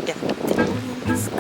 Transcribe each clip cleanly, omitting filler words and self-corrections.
やってもらえますか。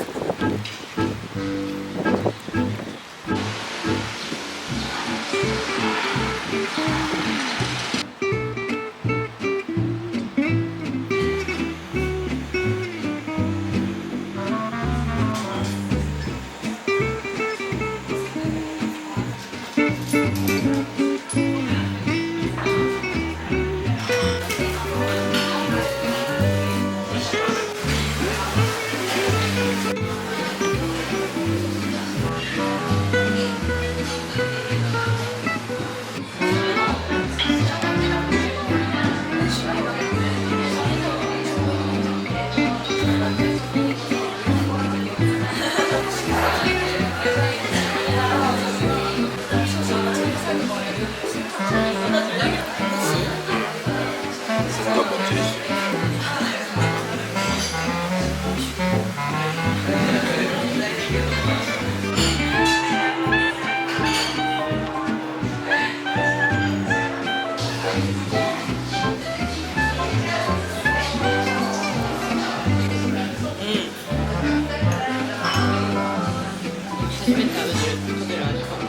初めて食べる味かも。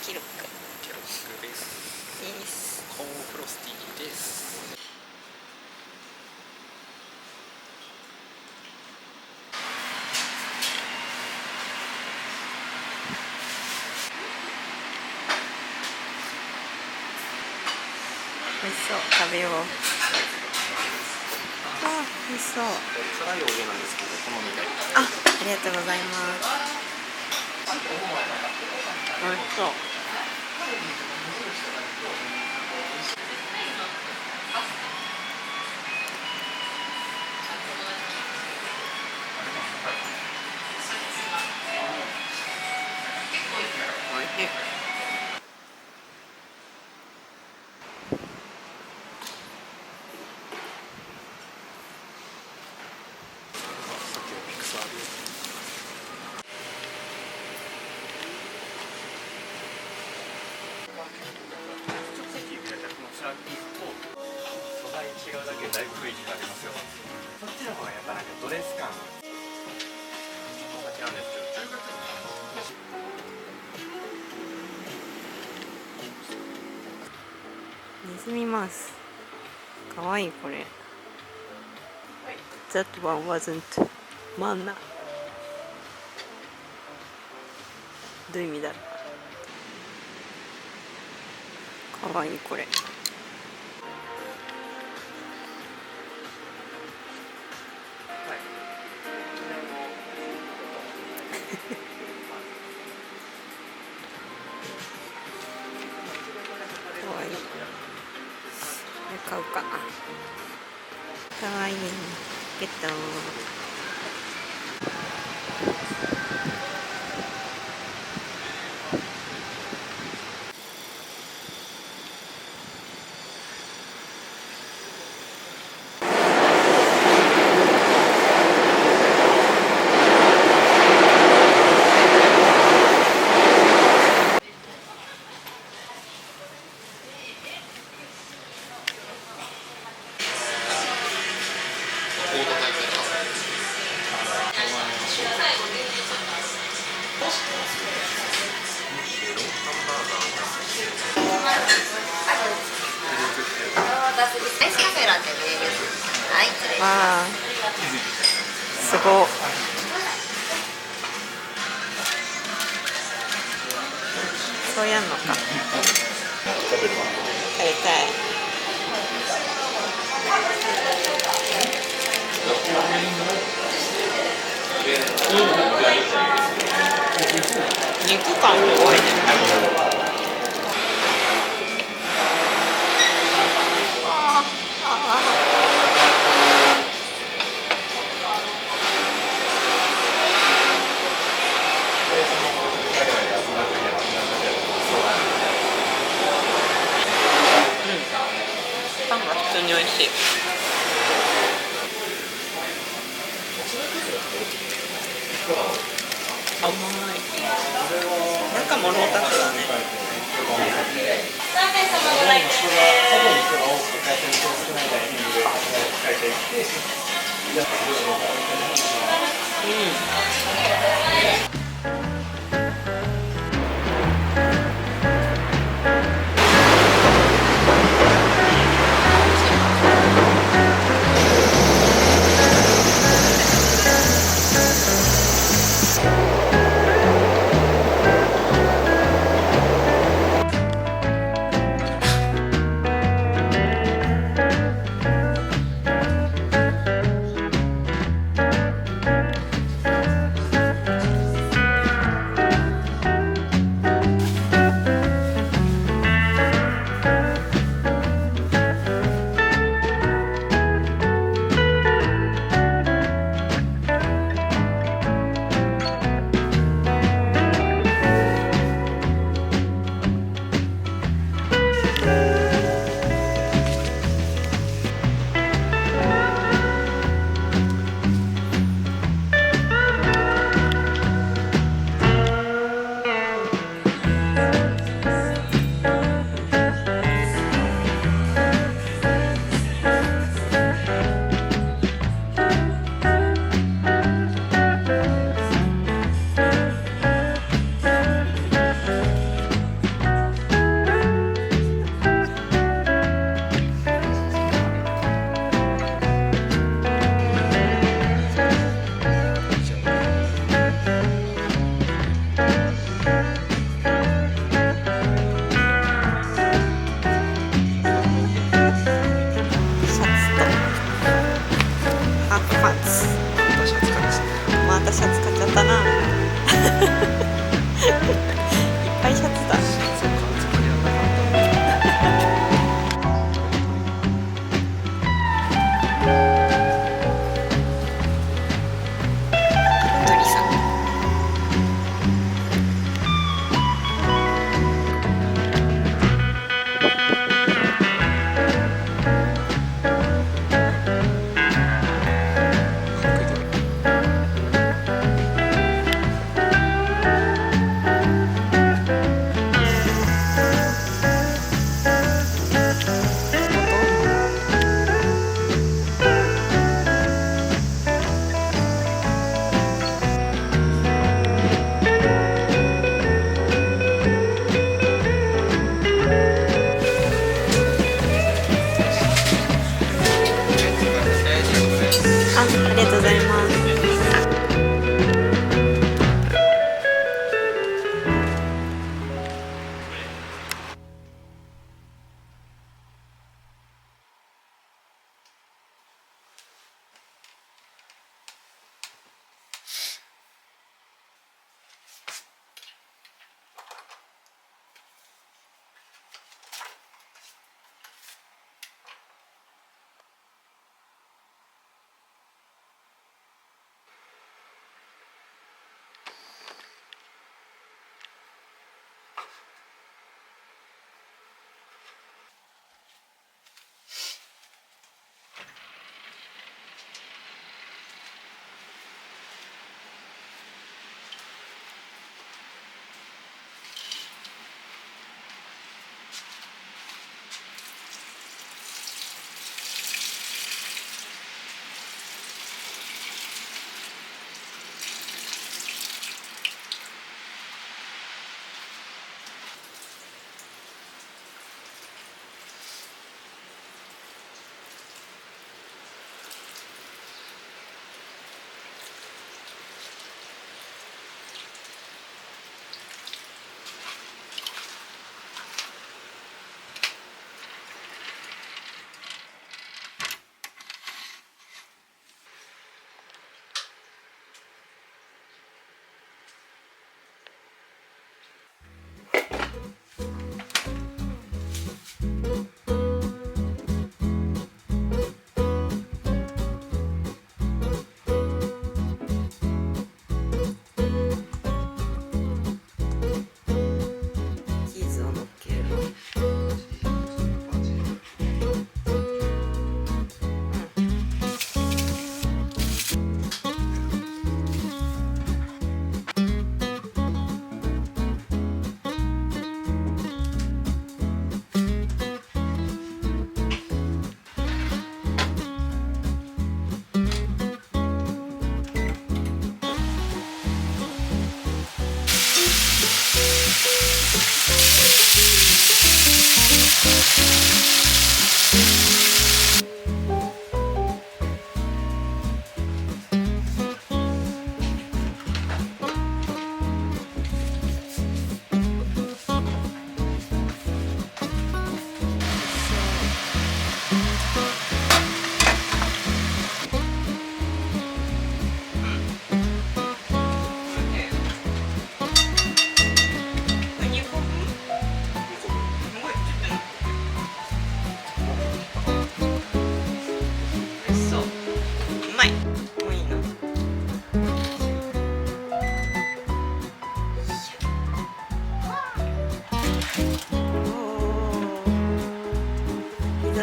キロックです。コーンフロスティーです。美味しそう。食べよう。あ、美味しそう。辛いお揚げなんですけど、好みで。ありがとうございます。美味しそう。おいしい。ピクサーで。素材違うだけでだいぶ雰囲気がありますよ。そっちの方がやっぱなんかドレス感。お酒なんですけど、中学ネズミマウス。かわいいこれ。That one wasn't マンナ。どういう意味だろう。かわいいこれ。かわいい。これ買うかな。かわいい。ゲット。コードタイプです。わあ、すごっ。そうやんのか。食べたい。肉感すごいね。パンが普通に美味しい。甘い。中もロータスだね。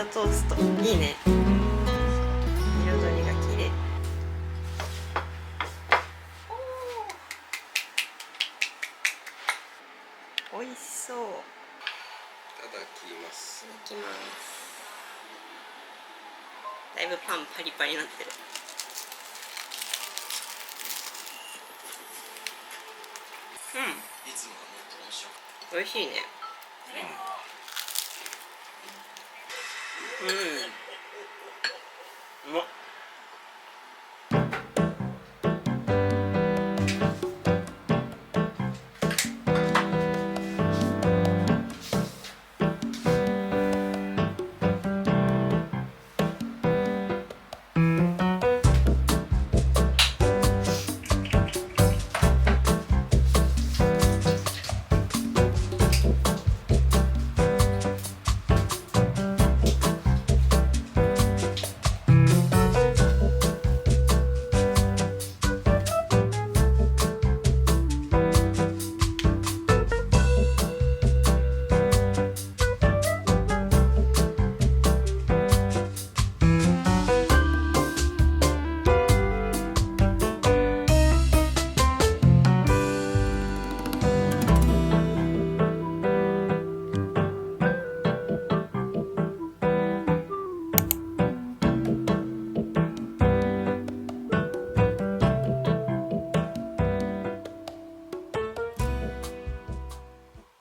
ザトーストいいね。彩りが綺麗。おー、美味しそう。いただきます。ただきます。だいぶパンパリパリになってる。うん、いつもはもっと面白い。美味しいね。うん、うまっ。